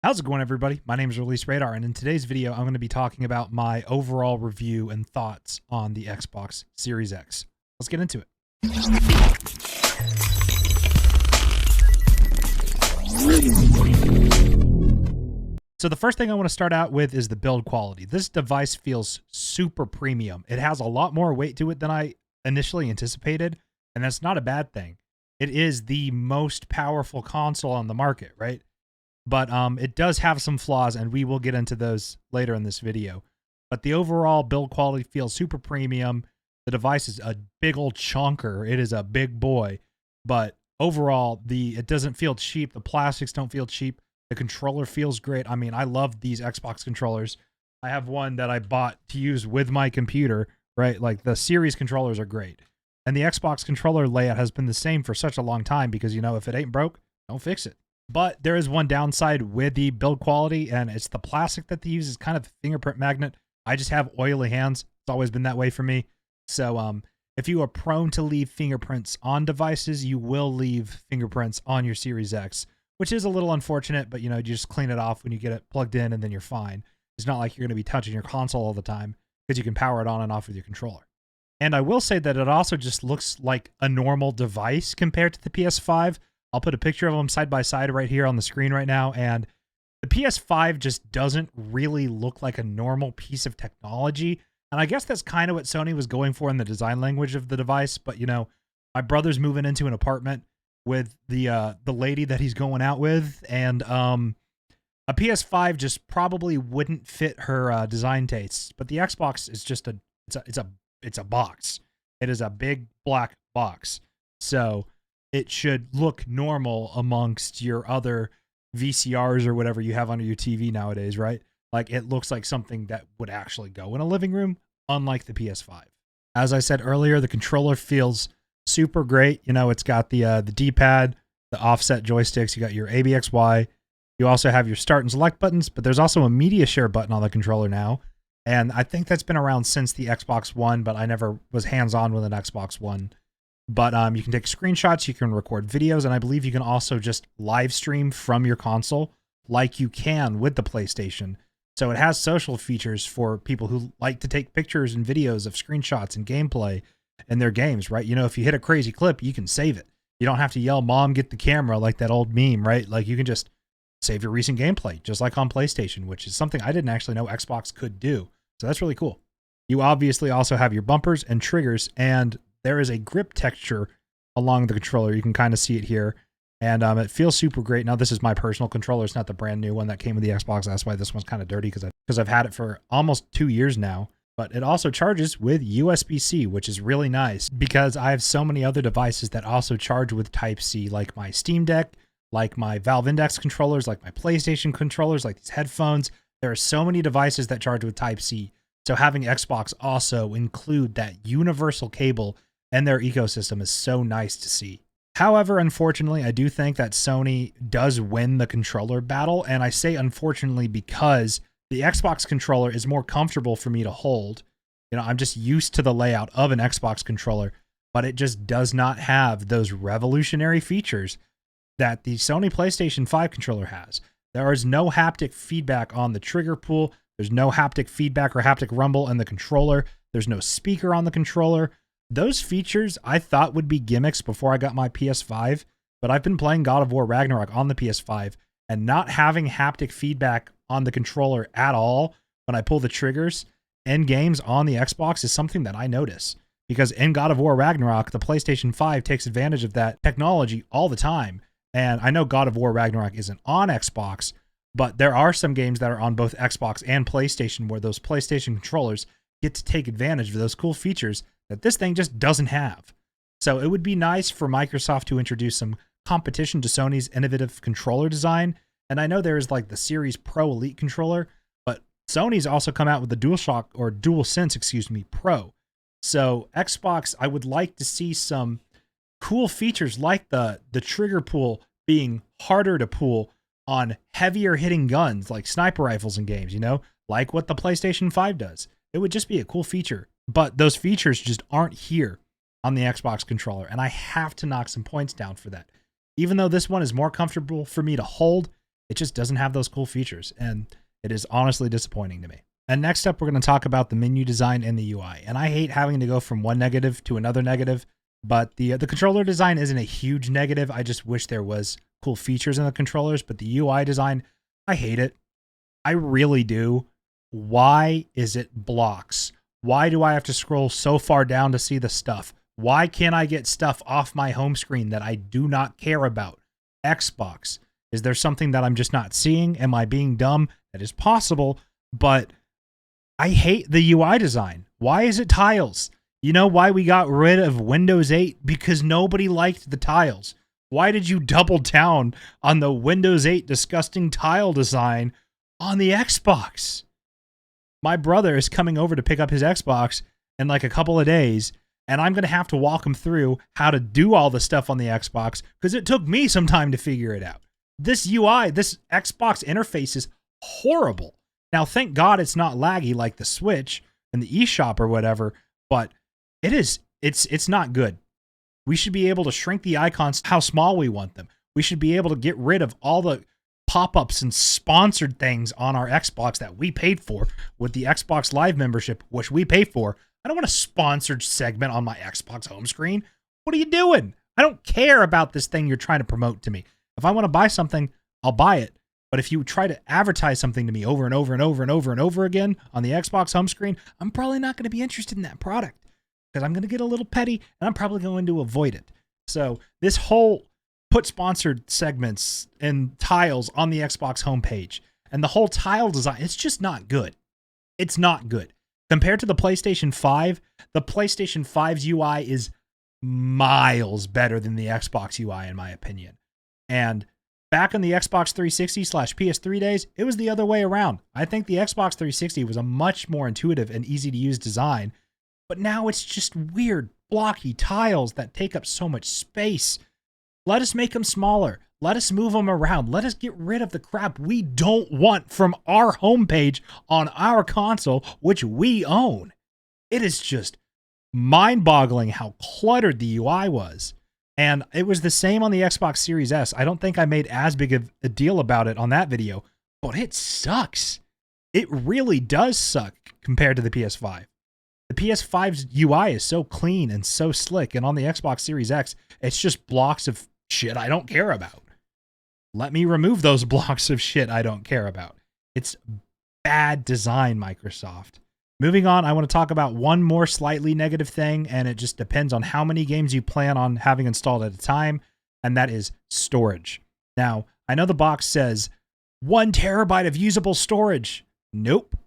How's it going, everybody? My name is Release Radar, and in today's video, I'm going to be talking about my overall review and thoughts on the Xbox Series X. Let's get into it. So the first thing I want to start out with is the build quality. This device feels super premium. It has a lot more weight to it than I initially anticipated, and that's not a bad thing. It is the most powerful console on the market, right? But it does have some flaws, and we will get into those later in this video. But the overall build quality feels super premium. The device is a big old chunker. It is a big boy. But overall, it doesn't feel cheap. The plastics don't feel cheap. The controller feels great. I mean, I love these Xbox controllers. I have one that I bought to use with my computer, right? Like, the Series controllers are great. And the Xbox controller layout has been the same for such a long time because, you know, if it ain't broke, don't fix it. But there is one downside with the build quality, and it's the plastic that they use is kind of a fingerprint magnet. I just have oily hands. It's always been that way for me. So if you are prone to leave fingerprints on devices, you will leave fingerprints on your Series X, which is a little unfortunate, but, you know, you just clean it off when you get it plugged in and then you're fine. It's not like you're going to be touching your console all the time because you can power it on and off with your controller. And I will say that it also just looks like a normal device compared to the PS5. I'll put a picture of them side by side right here on the screen right now. And the PS5 just doesn't really look like a normal piece of technology. And I guess that's kind of what Sony was going for in the design language of the device. But, you know, my brother's moving into an apartment with the lady that he's going out with. And a PS5 just probably wouldn't fit her design tastes. But the Xbox is just it's a box. It is a big black box. So it should look normal amongst your other VCRs or whatever you have under your TV nowadays, right? Like, it looks like something that would actually go in a living room, unlike the PS5. As I said earlier, the controller feels super great. You know, it's got the D-pad, the offset joysticks. You got your ABXY. You also have your start and select buttons, but there's also a media share button on the controller now. And I think that's been around since the Xbox One, but I never was hands-on with an Xbox One. But you can take screenshots, you can record videos, and I believe you can also just live stream from your console like you can with the PlayStation. So it has social features for people who like to take pictures and videos of screenshots and gameplay in their games, right? You know, if you hit a crazy clip, you can save it. You don't have to yell, "Mom, get the camera," like that old meme, right? Like, you can just save your recent gameplay, just like on PlayStation, which is something I didn't actually know Xbox could do. So that's really cool. You obviously also have your bumpers and triggers, and there is a grip texture along the controller. You can kind of see it here. And it feels super great. Now, this is my personal controller. It's not the brand new one that came with the Xbox. That's why this one's kind of dirty, because I've had it for almost 2 years now. But it also charges with USB-C, which is really nice because I have so many other devices that also charge with Type-C, like my Steam Deck, like my Valve Index controllers, like my PlayStation controllers, like these headphones. There are so many devices that charge with Type-C. So having Xbox also include that universal cable and their ecosystem is so nice to see. However, unfortunately, I do think that Sony does win the controller battle, and I say unfortunately because the Xbox controller is more comfortable for me to hold. You know, I'm just used to the layout of an Xbox controller, but it just does not have those revolutionary features that the Sony PlayStation 5 controller has. There is no haptic feedback on the trigger pull. There's no haptic feedback or haptic rumble in the controller. There's no speaker on the controller. Those features I thought would be gimmicks before I got my PS5, but I've been playing God of War Ragnarok on the PS5, and not having haptic feedback on the controller at all when I pull the triggers in games on the Xbox is something that I notice. Because in God of War Ragnarok, the PlayStation 5 takes advantage of that technology all the time. And I know God of War Ragnarok isn't on Xbox, but there are some games that are on both Xbox and PlayStation where those PlayStation controllers get to take advantage of those cool features that this thing just doesn't have. So it would be nice for Microsoft to introduce some competition to Sony's innovative controller design. And I know there's like the Series Pro Elite controller, but Sony's also come out with the DualSense Pro. So Xbox, I would like to see some cool features like the trigger pull being harder to pull on heavier hitting guns like sniper rifles in games, you know, like what the PlayStation 5 does. It would just be a cool feature, but those features just aren't here on the Xbox controller, and I have to knock some points down for that. Even though this one is more comfortable for me to hold, It just doesn't have those cool features, and it is honestly disappointing to me. And next up, we're going to talk about the menu design and the UI. And I hate having to go from one negative to another negative, but the controller design isn't a huge negative. I just wish there was cool features in the controllers, but the UI design, I hate it. I really do. Why is it blocks? Why do I have to scroll so far down to see the stuff? Why can't I get stuff off my home screen that I do not care about? Xbox. Is there something that I'm just not seeing? Am I being dumb? That is possible, but I hate the UI design. Why is it tiles? You know why we got rid of Windows 8? Because nobody liked the tiles. Why did you double down on the Windows 8 disgusting tile design on the Xbox? My brother is coming over to pick up his Xbox in like a couple of days, and I'm going to have to walk him through how to do all the stuff on the Xbox because it took me some time to figure it out. This UI, this Xbox interface is horrible. Now, thank God it's not laggy like the Switch and the eShop or whatever, but it's not good. We should be able to shrink the icons how small we want them. We should be able to get rid of all the pop-ups and sponsored things on our Xbox that we paid for with the Xbox Live membership, which we pay for. I don't want a sponsored segment on my Xbox home screen. What are you doing? I don't care about this thing you're trying to promote to me. If I want to buy something, I'll buy it. But if you try to advertise something to me over and over and over and over and over again on the Xbox home screen, I'm probably not going to be interested in that product because I'm going to get a little petty and I'm probably going to avoid it. So this whole put sponsored segments and tiles on the Xbox homepage and the whole tile design, it's just not good. It's not good. Compared to the PlayStation 5, the PlayStation 5's UI is miles better than the Xbox UI in my opinion. And back in the Xbox 360/PS3 days, it was the other way around. I think the Xbox 360 was a much more intuitive and easy to use design, but now it's just weird, blocky tiles that take up so much space. Let us make them smaller. Let us move them around. Let us get rid of the crap we don't want from our homepage on our console, which we own. It is just mind-boggling how cluttered the UI was. And it was the same on the Xbox Series S. I don't think I made as big of a deal about it on that video, but it sucks. It really does suck compared to the PS5. The PS5's UI is so clean and so slick, and on the Xbox Series X, it's just blocks of shit I don't care about. Let me remove those blocks of shit I don't care about. It's bad design, Microsoft. Moving on, I want to talk about one more slightly negative thing, and it just depends on how many games you plan on having installed at a time, and that is storage. Now, I know the box says 1 terabyte of usable storage. Nope.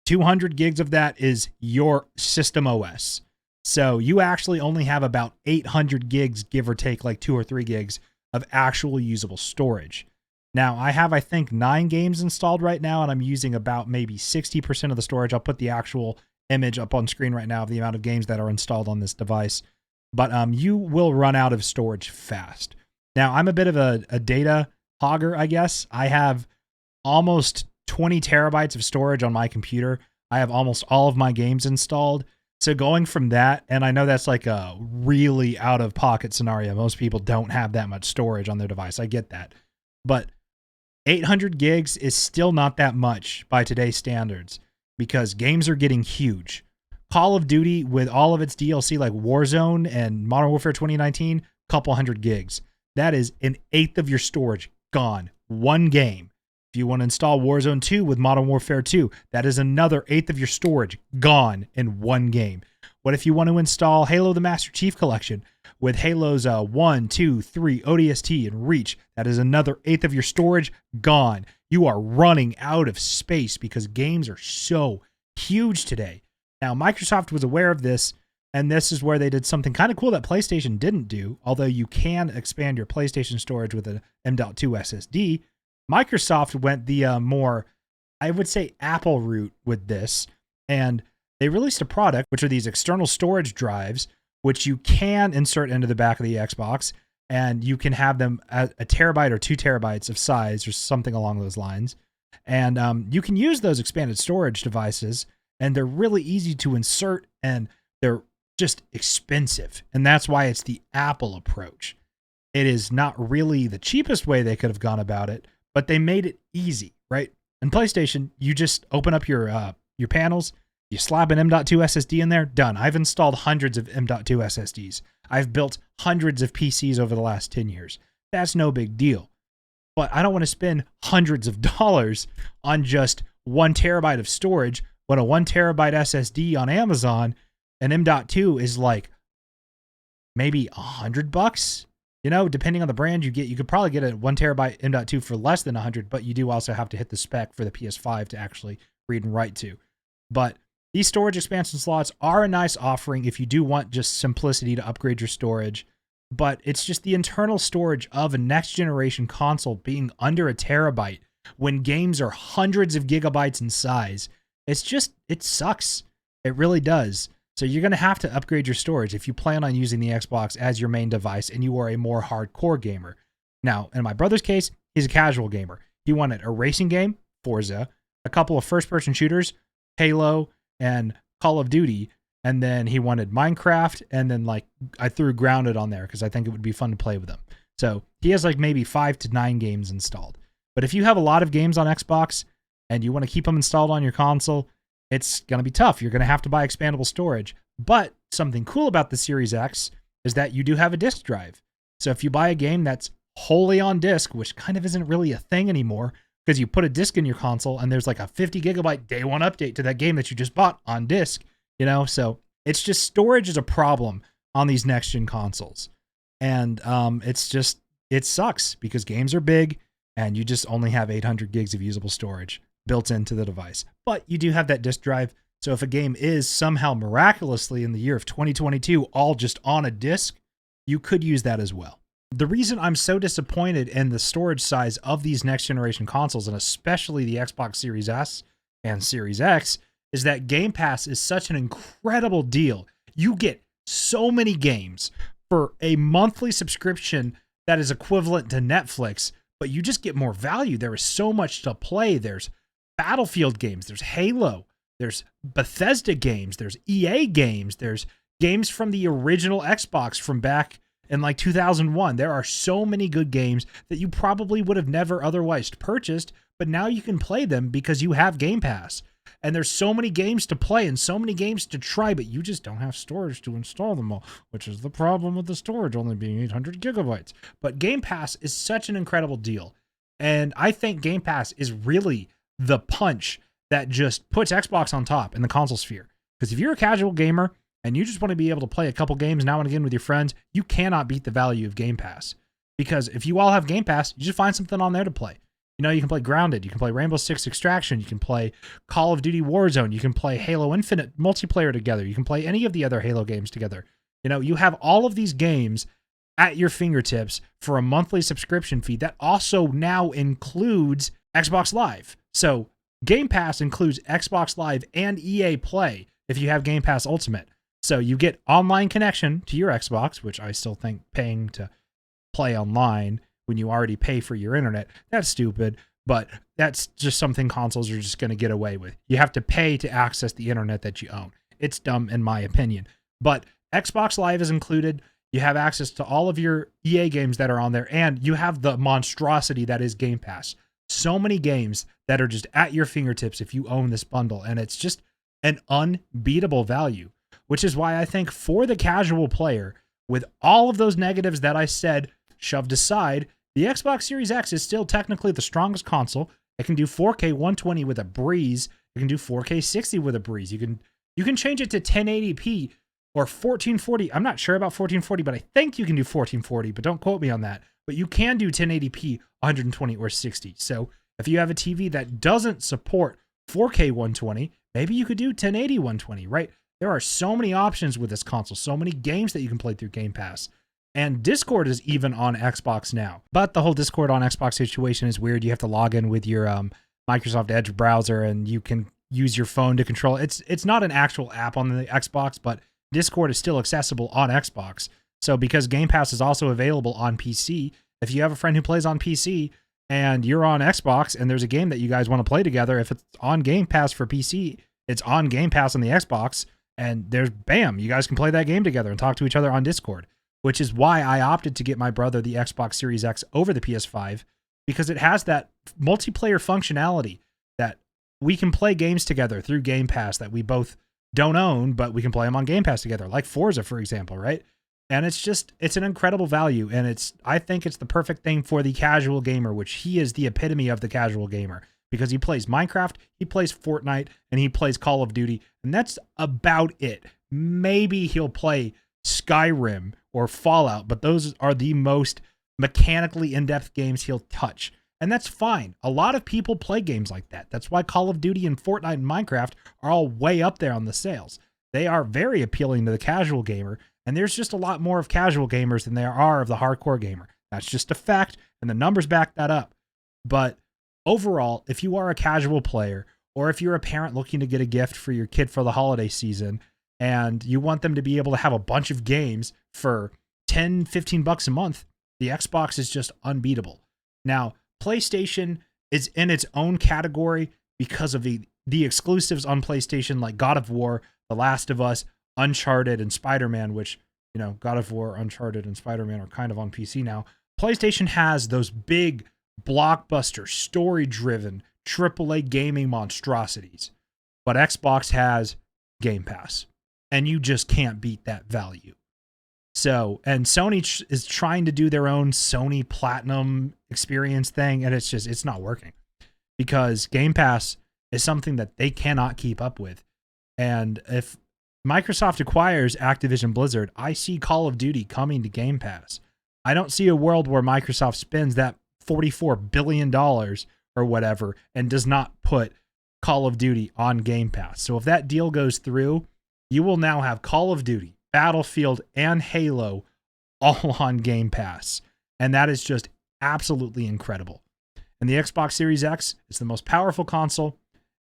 200 gigs of that is your system OS. So you actually only have about 800 gigs, give or take like 2 or 3 gigs of actual usable storage. Now, I have, I think, 9 games installed right now, and I'm using about maybe 60% of the storage. I'll put the actual image up on screen right now of the amount of games that are installed on this device. But you will run out of storage fast. Now, I'm a bit of a data hogger, I guess. I have almost 20 terabytes of storage on my computer. I have almost all of my games installed. So going from that, and I know that's like a really out-of-pocket scenario. Most people don't have that much storage on their device. I get that. But 800 gigs is still not that much by today's standards because games are getting huge. Call of Duty with all of its DLC like Warzone and Modern Warfare 2019, couple hundred gigs. That is an eighth of your storage gone. One game. If you want to install Warzone 2 with Modern Warfare 2, that is another eighth of your storage gone in one game. What if you want to install Halo the Master Chief Collection with Halo's 1, 2, 3, ODST, and Reach? That is another eighth of your storage gone. You are running out of space because games are so huge today. Now, Microsoft was aware of this, and this is where they did something kind of cool that PlayStation didn't do, although you can expand your PlayStation storage with an M.2 SSD. Microsoft went the more, I would say, Apple route with this, and they released a product, which are these external storage drives, which you can insert into the back of the Xbox, and you can have them at a terabyte or 2 terabytes of size or something along those lines. And you can use those expanded storage devices, and they're really easy to insert, and they're just expensive. And that's why it's the Apple approach. It is not really the cheapest way they could have gone about it, but they made it easy, right? In PlayStation, you just open up your panels, you slap an M.2 SSD in there, done. I've installed hundreds of M.2 SSDs. I've built hundreds of PCs over the last 10 years. That's no big deal. But I don't want to spend hundreds of dollars on just 1 terabyte of storage when a 1 terabyte SSD on Amazon and M.2 is like maybe $100, depending on the brand you get. You could probably get a 1 terabyte M.2 for less than 100, but you do also have to hit the spec for the PS5 to actually read and write to. But these storage expansion slots are a nice offering if you do want just simplicity to upgrade your storage. But it's just the internal storage of a next generation console being under a terabyte when games are hundreds of gigabytes in size. It sucks. It really does. So you're going to have to upgrade your storage if you plan on using the Xbox as your main device and you are a more hardcore gamer. Now, in my brother's case, he's a casual gamer. He wanted a racing game, Forza, a couple of first-person shooters, Halo, and Call of Duty, and then he wanted Minecraft, and then I threw Grounded on there because I think it would be fun to play with him. So he has maybe 5 to 9 games installed. But if you have a lot of games on Xbox and you want to keep them installed on your console, it's going to be tough. You're going to have to buy expandable storage. But something cool about the Series X is that you do have a disk drive. So if you buy a game that's wholly on disk, which kind of isn't really a thing anymore, because you put a disk in your console and there's a 50 gigabyte day one update to that game that you just bought on disk, so it's just storage is a problem on these next gen consoles. And it sucks because games are big and you just only have 800 gigs of usable storage built into the device. But you do have that disk drive. So if a game is somehow miraculously in the year of 2022 all just on a disk, you could use that as well. The reason I'm so disappointed in the storage size of these next generation consoles, and especially the Xbox Series S and Series X, is that Game Pass is such an incredible deal. You get so many games for a monthly subscription that is equivalent to Netflix, but you just get more value. There is so much to play. There's Battlefield games, there's Halo, there's Bethesda games, there's EA games, there's games from the original Xbox from back in 2001. There are so many good games that you probably would have never otherwise purchased, but now you can play them because you have Game Pass. And there's so many games to play and so many games to try, but you just don't have storage to install them all, which is the problem with the storage only being 800 gigabytes. But Game Pass is such an incredible deal. And I think Game Pass is really the punch that just puts Xbox on top in the console sphere. Because if you're a casual gamer and you just want to be able to play a couple games now and again with your friends, you cannot beat the value of Game Pass. Because if you all have Game Pass, you just find something on there to play. You can play Grounded, you can play Rainbow Six Extraction, you can play Call of Duty Warzone, you can play Halo Infinite multiplayer together, you can play any of the other Halo games together. You have all of these games at your fingertips for a monthly subscription fee that also now includes Xbox Live. So Game Pass includes Xbox Live and EA Play if you have Game Pass Ultimate. So you get online connection to your Xbox, which I still think paying to play online when you already pay for your internet, that's stupid, but that's just something consoles are just going to get away with. You have to pay to access the internet that you own. It's dumb in my opinion, but Xbox Live is included. You have access to all of your EA games that are on there, and you have the monstrosity that is Game Pass. So many games that are just at your fingertips if you own this bundle, and it's just an unbeatable value, which is why I think for the casual player, with all of those negatives that I said shoved aside, the Xbox Series X is still technically the strongest console. It can do 4K 120 with a breeze. It can do 4K 60 with a breeze. You can change it to 1080p or 1440. I'm not sure about 1440, but I think you can do 1440, but don't quote me on that. But you can do 1080p 120 or 60. So if you have a TV that doesn't support 4K 120, maybe you could do 1080 120, right? There are so many options with this console, so many games that you can play through Game Pass. And Discord is even on Xbox now. But the whole Discord on Xbox situation is weird. You have to log in with your Microsoft Edge browser, and you can use your phone to control it. It's not an actual app on the Xbox, but Discord is still accessible on Xbox. So because Game Pass is also available on PC, if you have a friend who plays on PC and you're on Xbox and there's a game that you guys want to play together, if it's on Game Pass for PC, it's on Game Pass on the Xbox, and there's bam, you guys can play that game together and talk to each other on Discord. Which is why I opted to get my brother the Xbox Series X over the PS5, because it has that multiplayer functionality that we can play games together through Game Pass that we both don't own, but we can play them on Game Pass together, like Forza, for example, right? And it's an incredible value. And I think it's the perfect thing for the casual gamer, which he is the epitome of the casual gamer, because he plays Minecraft, he plays Fortnite, and he plays Call of Duty. And that's about it. Maybe he'll play Skyrim or Fallout, but those are the most mechanically in-depth games he'll touch. And that's fine. A lot of people play games like that. That's why Call of Duty and Fortnite and Minecraft are all way up there on the sales. They are very appealing to the casual gamer, and there's just a lot more of casual gamers than there are of the hardcore gamer. That's just a fact, and the numbers back that up. But overall, if you are a casual player, or if you're a parent looking to get a gift for your kid for the holiday season, and you want them to be able to have a bunch of games for 10, 15 bucks a month, the Xbox is just unbeatable. Now, PlayStation is in its own category because of the exclusives on PlayStation, like God of War, The Last of Us, Uncharted, and Spider-Man, which, you know, God of War, Uncharted, and Spider-Man are kind of on PC now. PlayStation has those big, blockbuster, story-driven, AAA gaming monstrosities. But Xbox has Game Pass, and you just can't beat that value. So, and Sony is trying to do their own Sony Platinum experience thing, and it's not working, because Game Pass is something that they cannot keep up with. And if Microsoft acquires Activision Blizzard, I see Call of Duty coming to Game Pass. I don't see a world where Microsoft spends that $44 billion or whatever and does not put Call of Duty on Game Pass. So if that deal goes through, you will now have Call of Duty, Battlefield, and Halo all on Game Pass. And that is just absolutely incredible. And the Xbox Series X is the most powerful console.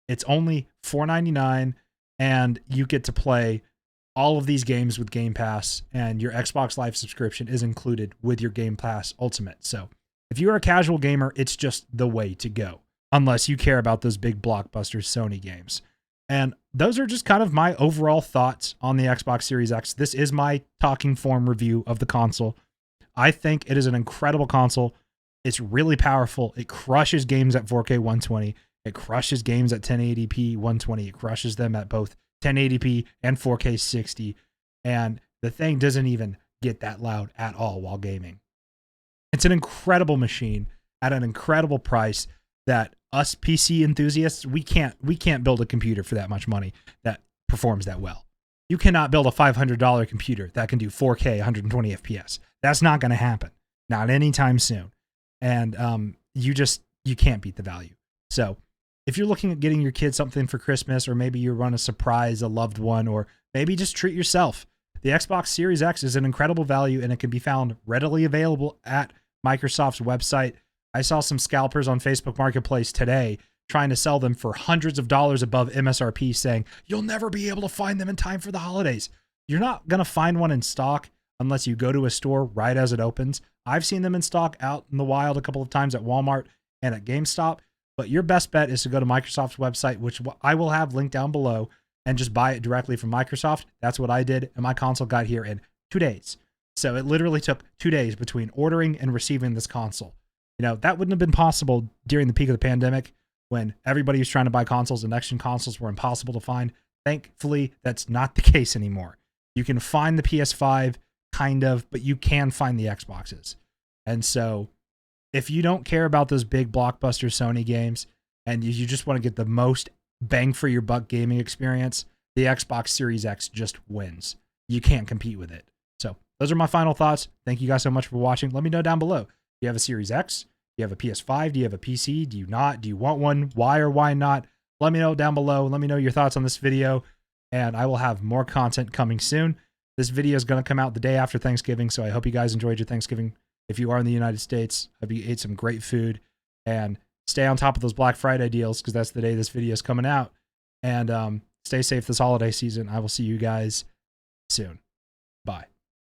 It's only $499, and you get to play all of these games with Game Pass, and your Xbox Live subscription is included with your Game Pass Ultimate. So if you're a casual gamer, it's just the way to go, unless you care about those big blockbuster Sony games. And those are just kind of my overall thoughts on the Xbox Series X. This is my talking form review of the console. I think it is an incredible console. It's really powerful. It crushes games at 4K 120. It crushes games at 1080p 120. It crushes them at both 1080p and 4K 60. And the thing doesn't even get that loud at all while gaming. It's an incredible machine at an incredible price that us PC enthusiasts, we can't build a computer for that much money that performs that well. You cannot build a $500 computer that can do 4K 120 FPS. That's not going to happen. Not anytime soon. And you can't beat the value. So if you're looking at getting your kid something for Christmas, or maybe you want to surprise a loved one, or maybe just treat yourself, the Xbox Series X is an incredible value, and it can be found readily available at Microsoft's website. I saw some scalpers on Facebook Marketplace today trying to sell them for hundreds of dollars above MSRP, saying you'll never be able to find them in time for the holidays. You're not going to find one in stock unless you go to a store right as it opens. I've seen them in stock out in the wild a couple of times at Walmart and at GameStop, but your best bet is to go to Microsoft's website, which I will have linked down below, and just buy it directly from Microsoft. That's what I did, and my console got here in 2 days. So it literally took 2 days between ordering and receiving this console. You know, that wouldn't have been possible during the peak of the pandemic when everybody was trying to buy consoles and next-gen consoles were impossible to find. Thankfully, that's not the case anymore. You can find the PS5, kind of, but you can find the Xboxes. And so if you don't care about those big blockbuster Sony games and you just want to get the most bang for your buck gaming experience, the Xbox Series X just wins. You can't compete with it. So those are my final thoughts. Thank you guys so much for watching. Let me know down below. Do you have a Series X? Do you have a PS5? Do you have a PC? Do you not? Do you want one? Why or why not? Let me know down below. Let me know your thoughts on this video, and I will have more content coming soon. This video is going to come out the day after Thanksgiving, so I hope you guys enjoyed your Thanksgiving. If you are in the United States, I hope you ate some great food, and stay on top of those Black Friday deals, because that's the day this video is coming out. And stay safe this holiday season. I will see you guys soon. Bye.